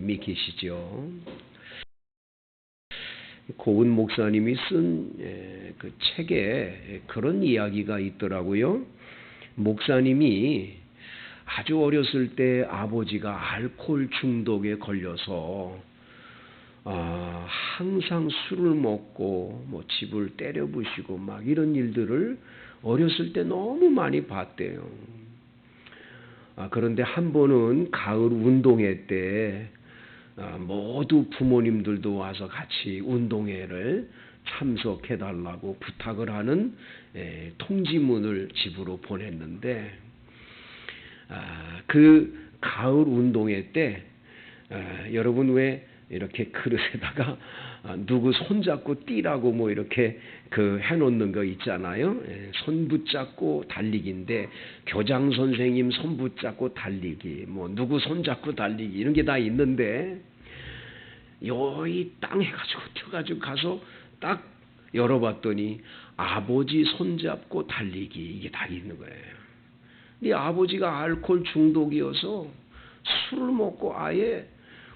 목사님이 계시죠. 고은 목사님이 쓴 그 책에 그런 이야기가 있더라고요. 목사님이 아주 어렸을 때 아버지가 알코올 중독에 걸려서 항상 술을 먹고 뭐 집을 때려 부시고 막 이런 일들을 어렸을 때 너무 많이 봤대요. 그런데 한 번은 가을 운동회 때 모두 부모님들도 와서 같이 운동회를 참석해달라고 부탁을 하는 통지문을 집으로 보냈는데, 그 가을 운동회 때 여러분 왜 이렇게 그릇에다가 누구 손잡고 뛰라고 뭐 이렇게 그 해놓는 거 있잖아요. 손 붙잡고 달리기인데 교장 선생님 손 붙잡고 달리기, 뭐 누구 손잡고 달리기 이런 게 다 있는데 여기 땅 해가지고 튀어가지고 가서 딱 열어봤더니 아버지 손잡고 달리기 이게 다 있는 거예요. 이 아버지가 알코올 중독이어서 술을 먹고 아예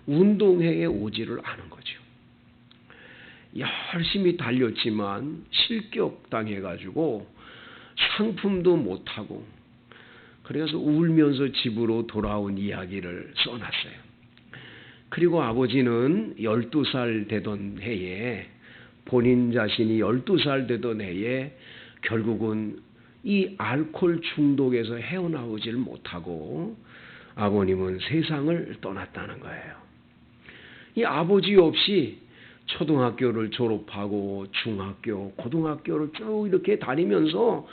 운동회에 오지를 않은 거죠. 열심히 달렸지만 실격당해가지고 상품도 못하고 그래서 울면서 집으로 돌아온 이야기를 써놨어요. 그리고 아버지는 12살 되던 해에 본인 자신이 12살 되던 해에 결국은 이 알코올 중독에서 헤어나오질 못하고 아버님은 세상을 떠났다는 거예요. 이 아버지 없이 초등학교를 졸업하고 중학교, 고등학교를 쭉 이렇게 다니면서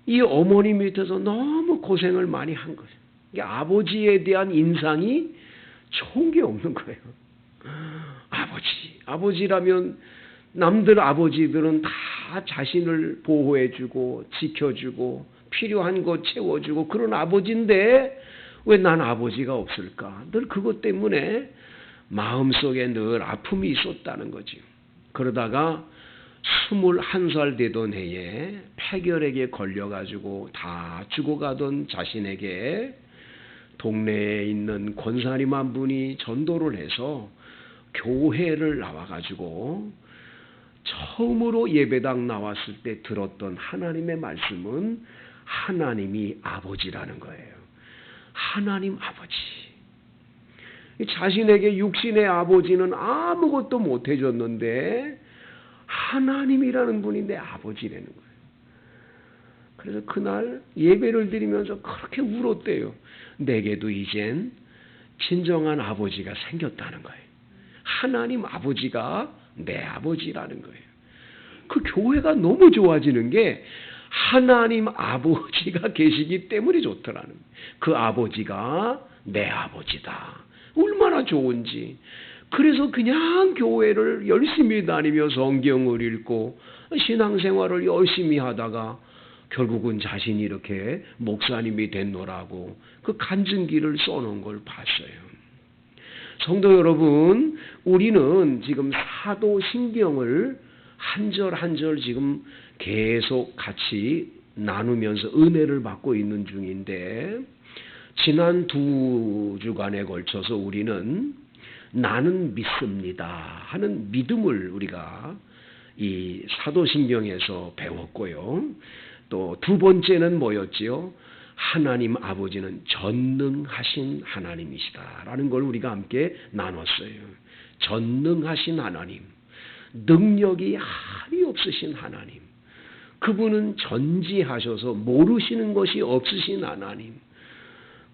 이 어머니 밑에서 너무 고생을 많이 한 거예요. 아버지에 대한 인상이 좋은 게 없는 거예요. 아버지라면 남들 아버지들은 다 자신을 보호해주고 지켜주고 필요한 것 채워주고 그런 아버지인데 왜 난 아버지가 없을까? 늘 그것 때문에 마음속에 늘 아픔이 있었다는 거지. 그러다가 21살 되던 해에 폐결핵에 걸려가지고 다 죽어가던 자신에게 동네에 있는 권사님 한 분이 전도를 해서 교회를 나와가지고 처음으로 예배당 나왔을 때 들었던 하나님의 말씀은 하나님이 아버지라는 거예요. 하나님 아버지. 자신에게 육신의 아버지는 아무것도 못 해줬는데 하나님이라는 분이 내 아버지라는 거예요. 그래서 그날 예배를 드리면서 그렇게 울었대요. 내게도 이젠 진정한 아버지가 생겼다는 거예요. 하나님 아버지가 내 아버지라는 거예요. 그 교회가 너무 좋아지는 게 하나님 아버지가 계시기 때문에 좋더라는 거예요. 그 아버지가 내 아버지다. 얼마나 좋은지. 그래서 그냥 교회를 열심히 다니며 성경을 읽고 신앙생활을 열심히 하다가 결국은 자신이 이렇게 목사님이 됐노라고 그 간증기를 써놓은 걸 봤어요. 성도 여러분, 우리는 지금 사도신경을 한 절 한 절 지금 계속 같이 나누면서 은혜를 받고 있는 중인데, 지난 2주간에 걸쳐서 우리는 나는 믿습니다 하는 믿음을 우리가 이 사도신경에서 배웠고요. 또 두 번째는 뭐였지요? 하나님 아버지는 전능하신 하나님이시다라는 걸 우리가 함께 나눴어요. 전능하신 하나님, 능력이 한이 없으신 하나님, 그분은 전지하셔서 모르시는 것이 없으신 하나님,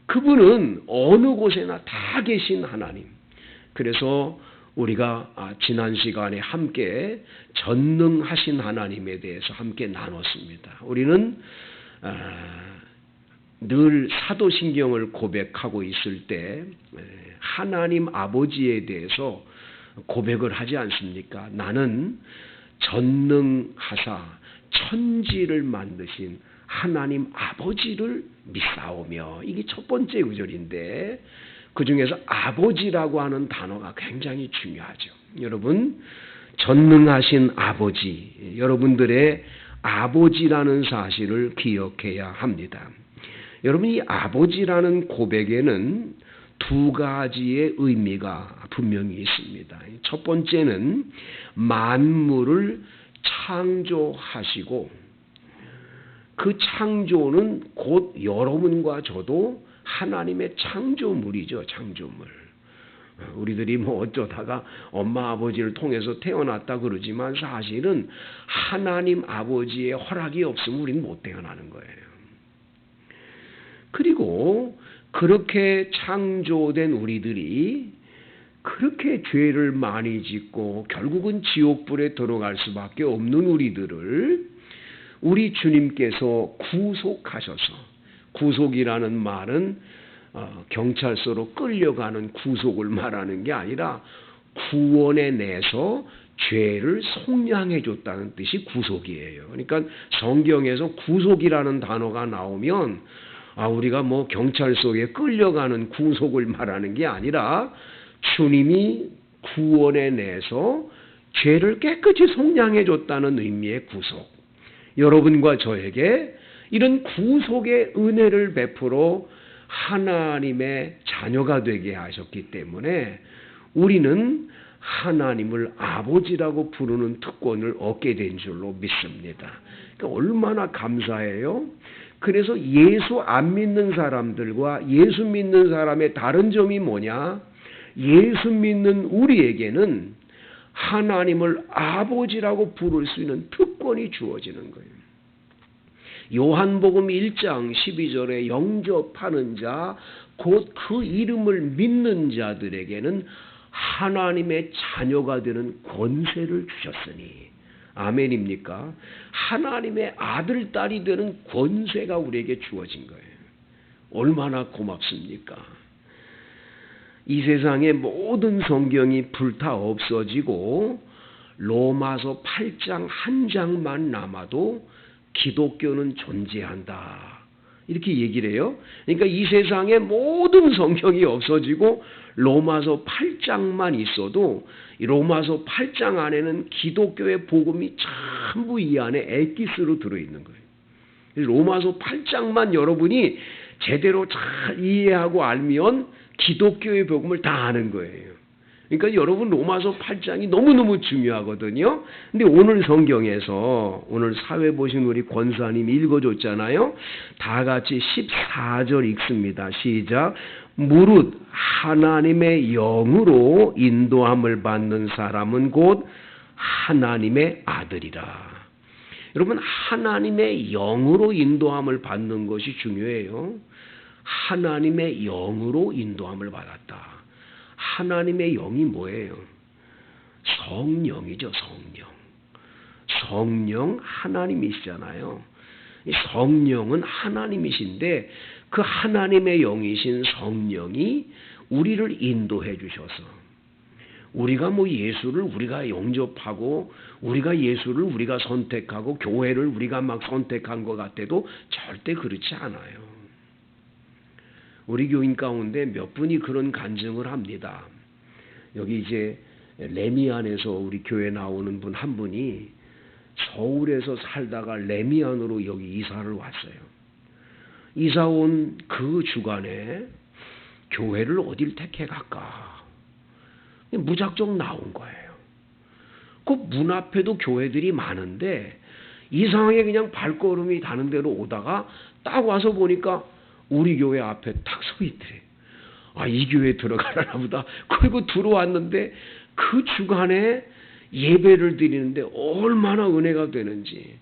그분은 어느 곳에나 다 계신 하나님. 그래서 우리가 지난 시간에 함께 전능하신 하나님에 대해서 함께 나눴습니다. 우리는 늘 사도신경을 고백하고 있을 때 하나님 아버지에 대해서 고백을 하지 않습니까? 나는 전능하사 천지를 만드신 하나님 아버지를 믿사오며, 이게 첫 번째 구절인데 그 중에서 아버지라고 하는 단어가 굉장히 중요하죠. 여러분, 전능하신 아버지, 여러분들의 아버지라는 사실을 기억해야 합니다. 여러분, 이 아버지라는 고백에는 두 가지의 의미가 분명히 있습니다. 첫 번째는 만물을 창조하시고 그 창조는 곧 여러분과 저도 하나님의 창조물이죠. 창조물. 우리들이 뭐 어쩌다가 엄마 아버지를 통해서 태어났다 그러지만 사실은 하나님 아버지의 허락이 없으면 우리는 못 태어나는 거예요. 그리고 그렇게 창조된 우리들이 그렇게 죄를 많이 짓고 결국은 지옥불에 들어갈 수밖에 없는 우리들을 우리 주님께서 구속하셔서, 구속이라는 말은 경찰서로 끌려가는 구속을 말하는 게 아니라 구원해 내서 죄를 속량해 줬다는 뜻이 구속이에요. 그러니까 성경에서 구속이라는 단어가 나오면 우리가 뭐 경찰서에 끌려가는 구속을 말하는 게 아니라 주님이 구원해 내서 죄를 깨끗이 속량해 줬다는 의미의 구속. 여러분과 저에게 이런 구속의 은혜를 베풀어 하나님의 자녀가 되게 하셨기 때문에 우리는 하나님을 아버지라고 부르는 특권을 얻게 된 줄로 믿습니다. 그러니까 얼마나 감사해요. 그래서 예수 안 믿는 사람들과 예수 믿는 사람의 다른 점이 뭐냐? 예수 믿는 우리에게는 하나님을 아버지라고 부를 수 있는 특권이 주어지는 거예요. 요한복음 1장 12절에 영접하는 자, 곧 그 이름을 믿는 자들에게는 하나님의 자녀가 되는 권세를 주셨으니. 아멘입니까? 하나님의 아들, 딸이 되는 권세가 우리에게 주어진 거예요. 얼마나 고맙습니까? 이 세상의 모든 성경이 불타 없어지고 로마서 8장 한 장만 남아도 기독교는 존재한다. 이렇게 얘기를 해요. 그러니까 이 세상의 모든 성경이 없어지고 로마서 8장만 있어도 로마서 8장 안에는 기독교의 복음이 전부 이 안에 엑기스로 들어있는 거예요. 로마서 8장만 여러분이 제대로 잘 이해하고 알면 기독교의 복음을 다 아는 거예요. 그러니까 여러분 로마서 8장이 너무너무 중요하거든요. 근데 오늘 성경에서 오늘 사회 보신 우리 권사님이 읽어줬잖아요. 다 같이 14절 읽습니다. 시작. 무릇 하나님의 영으로 인도함을 받는 사람은 곧 하나님의 아들이라. 여러분 하나님의 영으로 인도함을 받는 것이 중요해요. 하나님의 영으로 인도함을 받았다. 하나님의 영이 뭐예요? 성령이죠. 성령. 성령 하나님이시잖아요. 성령은 하나님이신데 그 하나님의 영이신 성령이 우리를 인도해 주셔서 우리가 뭐 예수를 우리가 영접하고 우리가 예수를 우리가 선택하고 교회를 우리가 막 선택한 것 같아도 절대 그렇지 않아요. 우리 교인 가운데 몇 분이 그런 간증을 합니다. 여기 이제 레미안에서 우리 교회 나오는 분 한 분이 서울에서 살다가 레미안으로 여기 이사를 왔어요. 이사 온 그 주간에 교회를 어딜 택해 갈까? 무작정 나온 거예요. 그 문 앞에도 교회들이 많은데 이상하게 그냥 발걸음이 다른 데로 오다가 딱 와서 보니까 우리 교회 앞에 딱 서 있더래. 이 교회 들어가려나 보다. 그리고 들어왔는데 그 주간에 예배를 드리는데 얼마나 은혜가 되는지.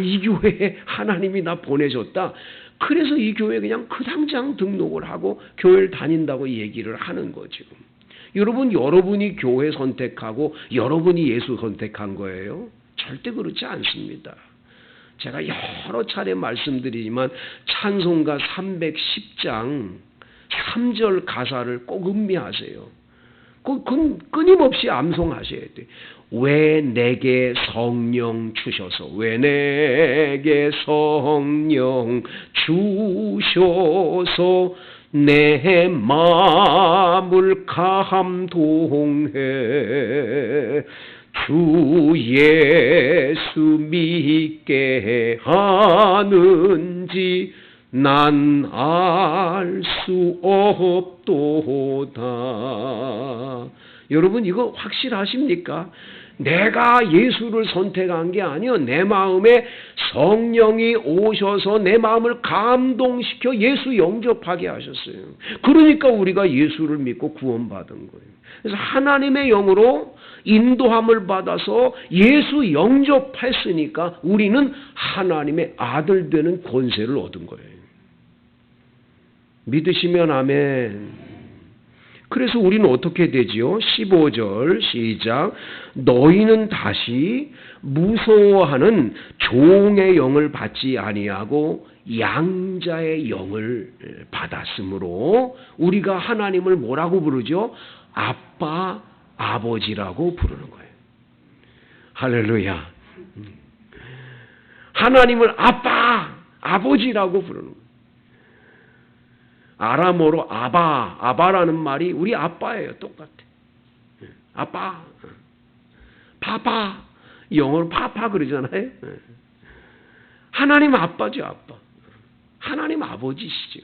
이 교회에 하나님이 나 보내줬다. 그래서 이 교회에 그냥 그 당장 등록을 하고 교회를 다닌다고 얘기를 하는 거죠. 여러분, 여러분이 교회 선택하고 여러분이 예수 선택한 거예요? 절대 그렇지 않습니다. 제가 여러 차례 말씀드리지만 찬송가 310장 3절 가사를 꼭 음미하세요. 끊임없이 암송하셔야 돼요. 왜 내게 성령 주셔서, 왜 내게 성령 주셔서 내 마음을 감동해 주 예수 믿게 하는지 난 알 수 없도다. 여러분 이거 확실하십니까? 내가 예수를 선택한 게 아니요, 내 마음에 성령이 오셔서 내 마음을 감동시켜 예수 영접하게 하셨어요. 그러니까 우리가 예수를 믿고 구원받은 거예요. 그래서 하나님의 영으로 인도함을 받아서 예수 영접했으니까 우리는 하나님의 아들 되는 권세를 얻은 거예요. 믿으시면 아멘. 그래서 우리는 어떻게 되지요? 15절 시작. 너희는 다시 무서워하는 종의 영을 받지 아니하고 양자의 영을 받았으므로 우리가 하나님을 뭐라고 부르죠? 아빠, 아버지라고 부르는 거예요. 할렐루야. 하나님을 아빠, 아버지라고 부르는 거예요. 아람어로 아바라는 말이 우리 아빠예요. 똑같아. 아빠, 파파, 영어로 파파 그러잖아요. 하나님 아빠죠, 아빠. 하나님 아버지시죠.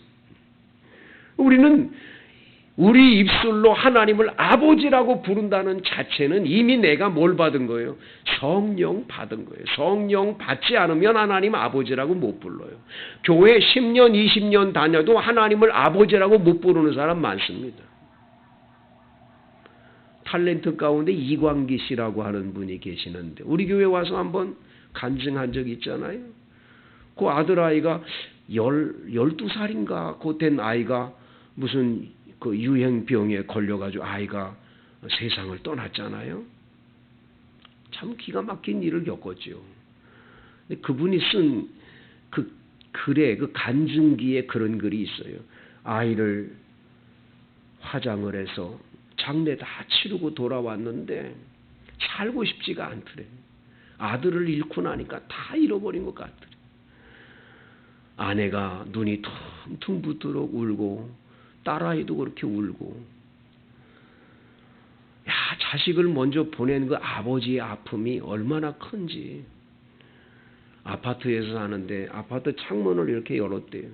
우리는 우리 입술로 하나님을 아버지라고 부른다는 자체는 이미 내가 뭘 받은 거예요? 성령 받은 거예요. 성령 받지 않으면 하나님 아버지라고 못 불러요. 교회 10년, 20년 다녀도 하나님을 아버지라고 못 부르는 사람 많습니다. 탤런트 가운데 이광기 씨라고 하는 분이 계시는데 우리 교회 와서 한번 간증한 적 있잖아요. 그 아들아이가 12살인가 그 된 아이가 무슨 그 유행병에 걸려가지고 아이가 세상을 떠났잖아요. 참 기가 막힌 일을 겪었죠. 근데 그분이 쓴 그 글에 그 간증기에 그런 글이 있어요. 아이를 화장을 해서 장례 다 치르고 돌아왔는데 살고 싶지가 않더래. 아들을 잃고 나니까 다 잃어버린 것 같더래. 아내가 눈이 퉁퉁 붓도록 울고 딸아이도 그렇게 울고. 야, 자식을 먼저 보낸 그 아버지의 아픔이 얼마나 큰지. 아파트에서 사는데 아파트 창문을 이렇게 열었대요.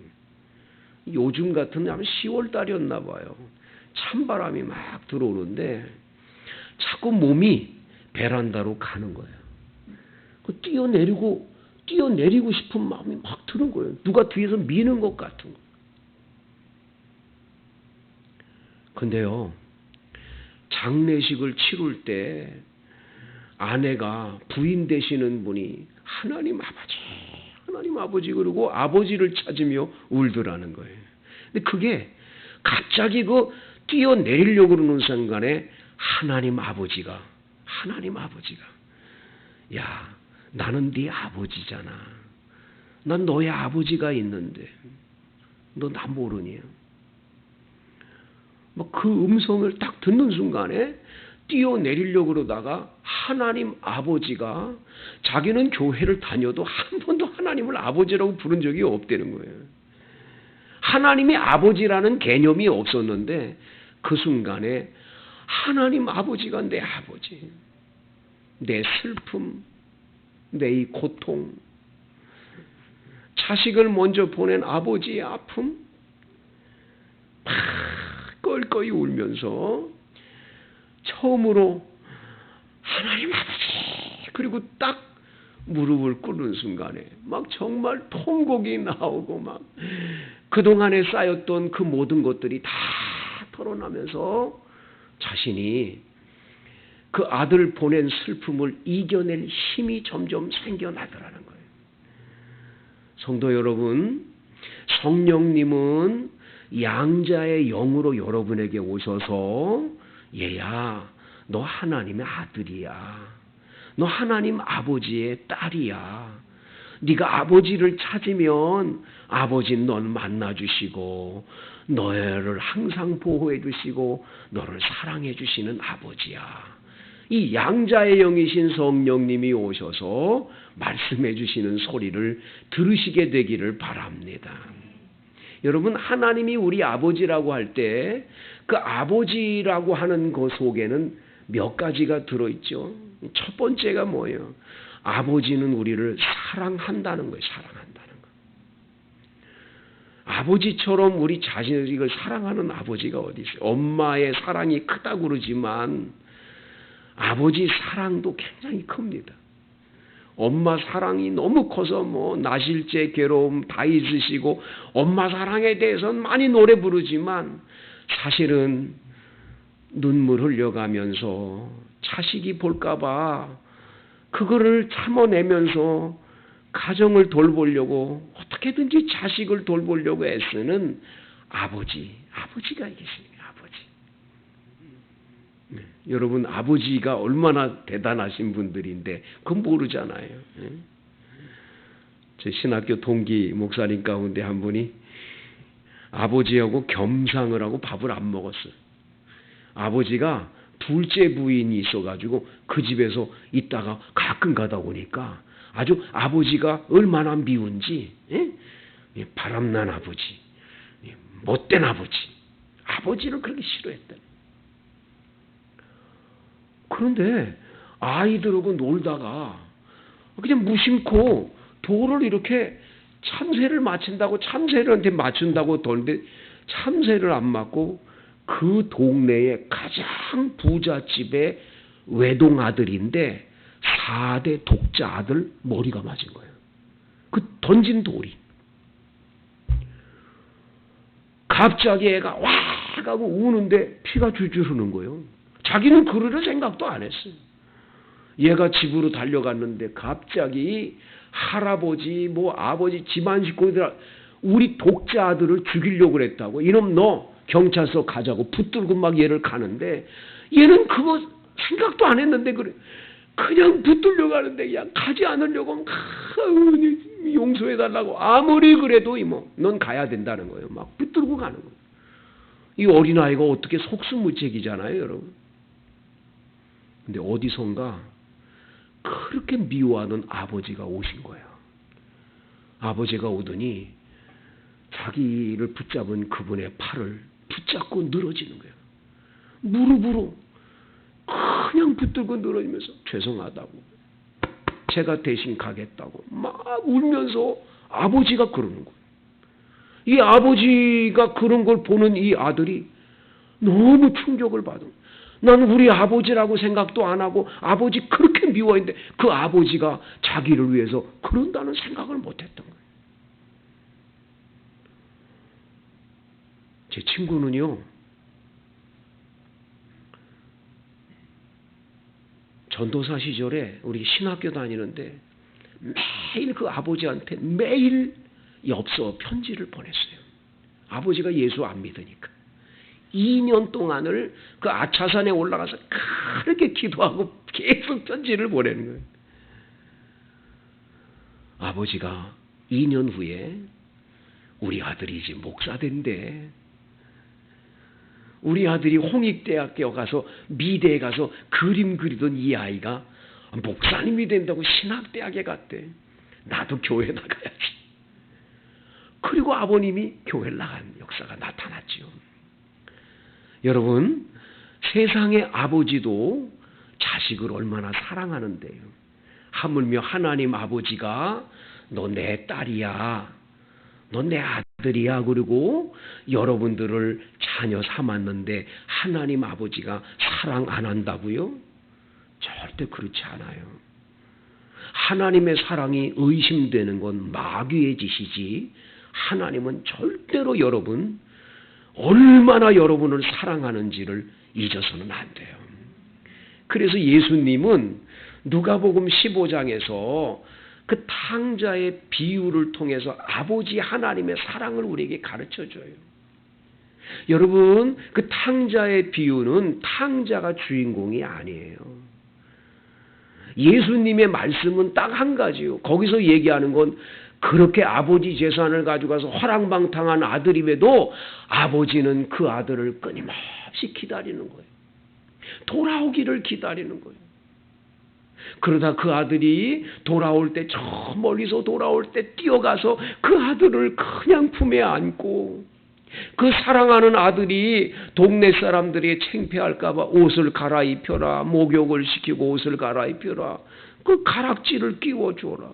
요즘 같은 아마 10월 달이었나 봐요. 찬바람이 막 들어오는데 자꾸 몸이 베란다로 가는 거예요. 그 뛰어내리고 싶은 마음이 막 드는 거예요. 누가 뒤에서 미는 것 같은 거. 근데요, 장례식을 치룰 때 아내가 부인 되시는 분이 하나님 아버지 그러고 아버지를 찾으며 울더라는 거예요. 근데 그게 갑자기 그 뛰어내리려고 그러는 순간에 하나님 아버지가 야, 나는 네 아버지잖아. 난 너의 아버지가 있는데 너 나 모르니? 그 음성을 딱 듣는 순간에 뛰어내리려고 그러다가 하나님 아버지가 자기는 교회를 다녀도 한 번도 하나님을 아버지라고 부른 적이 없다는 거예요. 하나님이 아버지라는 개념이 없었는데 그 순간에 하나님 아버지가 내 아버지, 내 슬픔, 내 이 고통, 자식을 먼저 보낸 아버지의 아픔, 껄껄이 울면서 처음으로 하나님 아버지 그리고 딱 무릎을 꿇는 순간에 막 정말 통곡이 나오고 막 그동안에 쌓였던 그 모든 것들이 다 털어나면서 자신이 그 아들 보낸 슬픔을 이겨낼 힘이 점점 생겨나더라는 거예요. 성도 여러분, 성령님은 양자의 영으로 여러분에게 오셔서 얘야, 너 하나님의 아들이야. 너 하나님 아버지의 딸이야. 네가 아버지를 찾으면 아버지는 넌 만나주시고 너를 항상 보호해 주시고 너를 사랑해 주시는 아버지야. 이 양자의 영이신 성령님이 오셔서 말씀해 주시는 소리를 들으시게 되기를 바랍니다. 여러분, 하나님이 우리 아버지라고 할 때 그 아버지라고 하는 것 속에는 몇 가지가 들어있죠. 첫 번째가 뭐예요? 아버지는 우리를 사랑한다는 거예요. 사랑한다는 거. 아버지처럼 우리 자식을 사랑하는 아버지가 어디 있어요? 엄마의 사랑이 크다고 그러지만 아버지 사랑도 굉장히 큽니다. 엄마 사랑이 너무 커서 뭐 나실제 괴로움 다 있으시고 엄마 사랑에 대해서는 많이 노래 부르지만 사실은 눈물 흘려가면서 자식이 볼까봐 그거를 참아내면서 가정을 돌보려고 어떻게든지 자식을 돌보려고 애쓰는 아버지가 계십니다. 아버지. 네, 여러분 아버지가 얼마나 대단하신 분들인데 그건 모르잖아요. 네? 제 신학교 동기 목사님 가운데 한 분이 아버지하고 겸상을 하고 밥을 안 먹었어요. 아버지가 둘째 부인이 있어가지고 그 집에서 있다가 가끔 가다 오니까 아주 아버지가 얼마나 미운지, 예? 바람난 아버지, 못된 아버지를 그렇게 싫어했다. 그런데 아이들하고 놀다가 그냥 무심코 돌을 이렇게 참새를 참새한테 맞춘다고 도는데 참새를 안 맞고 그 동네의 가장 부잣집의 외동아들인데 4대 독자 아들 머리가 맞은 거예요. 그 던진 돌이. 갑자기 애가 와 하고 우는데 피가 줄줄 흐르는 거예요. 자기는 그럴 생각도 안 했어요. 얘가 집으로 달려갔는데 갑자기 할아버지 뭐 아버지 집안 식구들 우리 독자 아들을 죽이려고 그랬다고. 이놈 너 경찰서 가자고 붙들고 막 얘를 가는데 얘는 그거 생각도 안 했는데 그냥 붙들려고 하는데 그냥 가지 않으려고 용서해달라고 아무리 그래도 이모 넌 가야 된다는 거예요. 막 붙들고 가는 거예요. 이 어린아이가 어떻게 속수무책이잖아요, 여러분. 근데 어디선가 그렇게 미워하는 아버지가 오신 거예요. 아버지가 오더니 자기를 붙잡은 그분의 팔을 붙잡고 늘어지는 거예요. 무릎으로 그냥 붙들고 늘어지면서 죄송하다고 제가 대신 가겠다고 막 울면서 아버지가 그러는 거예요. 이 아버지가 그런 걸 보는 이 아들이 너무 충격을 받은 거예요. 나는 우리 아버지라고 생각도 안 하고 아버지 그렇게 미워했는데 그 아버지가 자기를 위해서 그런다는 생각을 못했던 거예요. 제 친구는요, 전도사 시절에 우리 신학교 다니는데 매일 그 아버지한테 매일 엽서 편지를 보냈어요. 아버지가 예수 안 믿으니까. 2년 동안을 그 아차산에 올라가서 그렇게 기도하고 계속 편지를 보내는 거예요. 아버지가 2년 후에 우리 아들이 이제 목사 된대. 우리 아들이 홍익대학교 가서 미대에 가서 그림 그리던 이 아이가 목사님이 된다고 신학대학에 갔대. 나도 교회 나가야지. 그리고 아버님이 교회를 나간 역사가 나타났지요. 여러분, 세상의 아버지도 자식을 얼마나 사랑하는데요. 하물며 하나님 아버지가 너 내 딸이야, 너 내 아들이야 그리고 여러분들을 자녀 삼았는데 하나님 아버지가 사랑 안 한다고요? 절대 그렇지 않아요. 하나님의 사랑이 의심되는 건 마귀의 짓이지 하나님은 절대로 여러분 얼마나 여러분을 사랑하는지를 잊어서는 안 돼요. 그래서 예수님은 누가복음 15장에서 그 탕자의 비유를 통해서 아버지 하나님의 사랑을 우리에게 가르쳐줘요. 여러분, 그 탕자의 비유는 탕자가 주인공이 아니에요. 예수님의 말씀은 딱 한 가지요. 거기서 얘기하는 건 그렇게 아버지 재산을 가져가서 화랑방탕한 아들임에도 아버지는 그 아들을 끊임없이 기다리는 거예요. 돌아오기를 기다리는 거예요. 그러다 그 아들이 돌아올 때, 저 멀리서 돌아올 때 뛰어가서 그 아들을 그냥 품에 안고 그 사랑하는 아들이 동네 사람들이 창피할까봐 옷을 갈아입혀라, 목욕을 시키고 옷을 갈아입혀라, 그 가락지를 끼워줘라.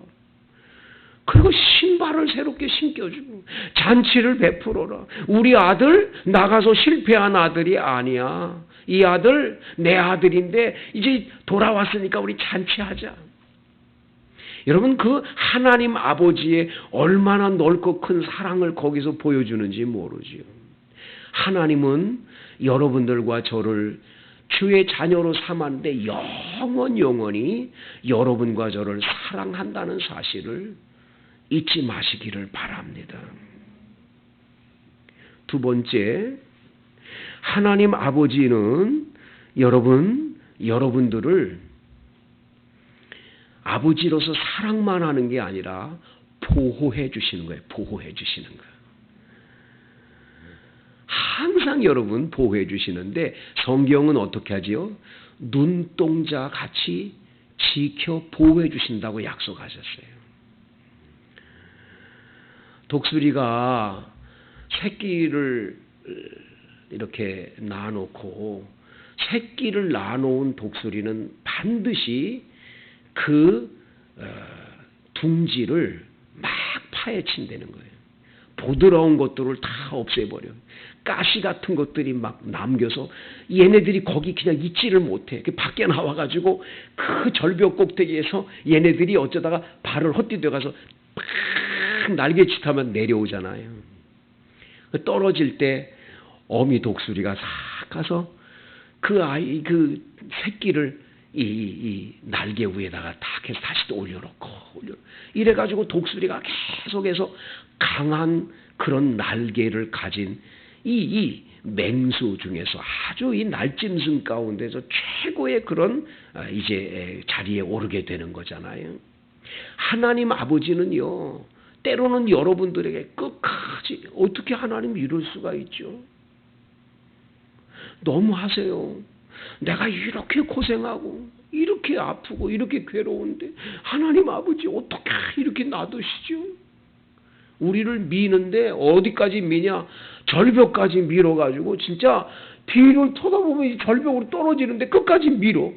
그리고 신발을 새롭게 신겨주고 잔치를 베풀어라. 우리 아들 나가서 실패한 아들이 아니야. 이 아들 내 아들인데 이제 돌아왔으니까 우리 잔치하자. 여러분, 그 하나님 아버지의 얼마나 넓고 큰 사랑을 거기서 보여주는지 모르지요. 하나님은 여러분들과 저를 주의 자녀로 삼았는데 영원히 여러분과 저를 사랑한다는 사실을 잊지 마시기를 바랍니다. 두 번째, 하나님 아버지는 여러분들을 아버지로서 사랑만 하는 게 아니라 보호해 주시는 거예요. 보호해 주시는 거예요. 항상 여러분 보호해 주시는데 성경은 어떻게 하지요? 눈동자 같이 지켜 보호해 주신다고 약속하셨어요. 독수리가 새끼를 이렇게 낳아놓고 새끼를 낳아놓은 독수리는 반드시 그 둥지를 막 파헤친다는 거예요. 부드러운 것들을 다 없애버려. 가시 같은 것들이 막 남겨서 얘네들이 거기 그냥 있지를 못해. 밖에 나와가지고 그 절벽 꼭대기에서 얘네들이 어쩌다가 발을 헛디뎌가서 팍 날개짓하면 내려오잖아요. 떨어질 때 어미 독수리가 싹 가서 그 새끼를 이 날개 위에다가 탁 해서 다시 또 올려놓고 이래가지고 독수리가 계속해서 강한 그런 날개를 가진 이 맹수 중에서 아주 이 날짐승 가운데서 최고의 그런 이제 자리에 오르게 되는 거잖아요. 하나님 아버지는요, 때로는 여러분들에게 끝까지 어떻게 하나님 이럴 수가 있죠? 너무 하세요. 내가 이렇게 고생하고 이렇게 아프고 이렇게 괴로운데 하나님 아버지 어떻게 이렇게 놔두시죠? 우리를 미는데 어디까지 미냐? 절벽까지 밀어가지고 진짜 뒤를 쳐다보면 절벽으로 떨어지는데 끝까지 밀어.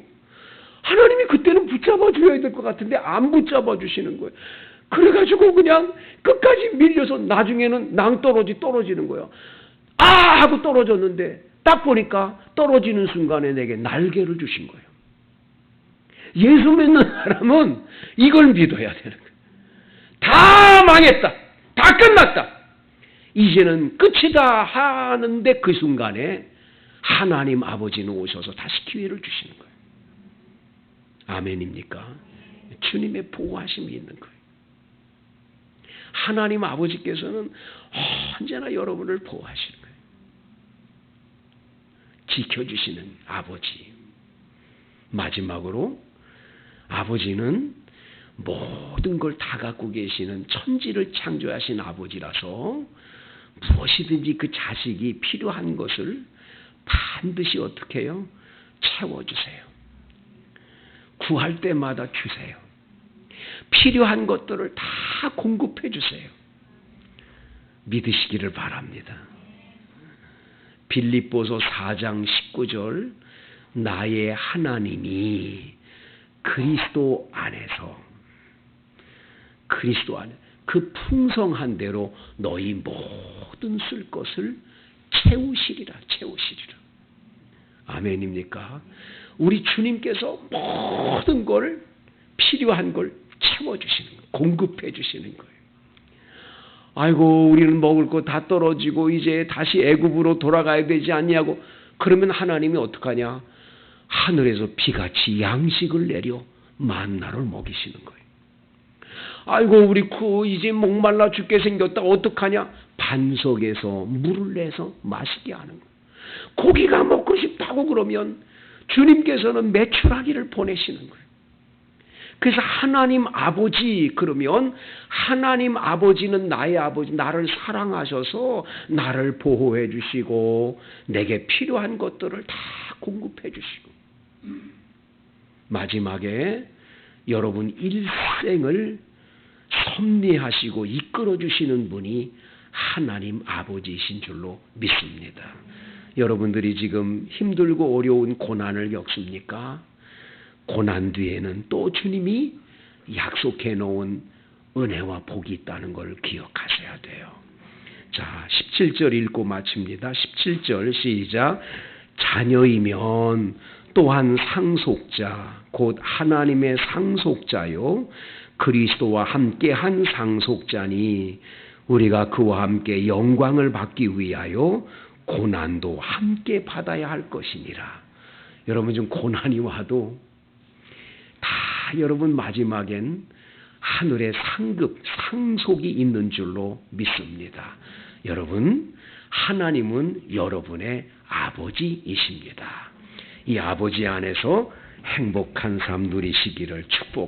하나님이 그때는 붙잡아 줘야 될 것 같은데 안 붙잡아 주시는 거예요. 그래가지고 그냥 끝까지 밀려서 나중에는 낭떠러지 떨어지는 거예요. 아! 하고 떨어졌는데 딱 보니까 떨어지는 순간에 내게 날개를 주신 거예요. 예수 믿는 사람은 이걸 믿어야 되는 거예요. 다 망했다. 다 끝났다. 이제는 끝이다 하는데 그 순간에 하나님 아버지는 오셔서 다시 기회를 주시는 거예요. 아멘입니까? 주님의 보호하심이 있는 거예요. 하나님 아버지께서는 언제나 여러분을 보호하시는 거예요. 지켜주시는 아버지. 마지막으로 아버지는 모든 걸 다 갖고 계시는 천지를 창조하신 아버지라서 무엇이든지 그 자식이 필요한 것을 반드시 어떻게 해요? 채워주세요. 구할 때마다 주세요. 필요한 것들을 다 공급해 주세요. 믿으시기를 바랍니다. 빌립보서 4장 19절 나의 하나님이 그리스도 안에 그 풍성한 대로 너희 모든 쓸 것을 채우시리라. 아멘입니까? 우리 주님께서 모든 걸 필요한 걸 채워주시는 거예요. 공급해 주시는 거예요. 아이고 우리는 먹을 거 다 떨어지고 이제 다시 애굽으로 돌아가야 되지 않냐고 그러면 하나님이 어떡하냐? 하늘에서 비같이 양식을 내려 만나를 먹이시는 거예요. 아이고 우리 이제 목말라 죽게 생겼다 어떡하냐? 반석에서 물을 내서 마시게 하는 거예요. 고기가 먹고 싶다고 그러면 주님께서는 메추라기를 보내시는 거예요. 그래서 하나님 아버지 그러면 하나님 아버지는 나의 아버지 나를 사랑하셔서 나를 보호해 주시고 내게 필요한 것들을 다 공급해 주시고 마지막에 여러분 일생을 섭리하시고 이끌어 주시는 분이 하나님 아버지이신 줄로 믿습니다. 여러분들이 지금 힘들고 어려운 고난을 겪습니까? 고난 뒤에는 또 주님이 약속해 놓은 은혜와 복이 있다는 걸 기억하셔야 돼요. 자, 17절 읽고 마칩니다. 17절 시작. 자녀이면 또한 상속자 곧 하나님의 상속자요 그리스도와 함께한 상속자니 우리가 그와 함께 영광을 받기 위하여 고난도 함께 받아야 할 것이니라. 여러분 좀 고난이 와도 다 여러분 마지막엔 하늘의 상속이 있는 줄로 믿습니다. 여러분, 하나님은 여러분의 아버지이십니다. 이 아버지 안에서 행복한 삶 누리시기를 축복합니다.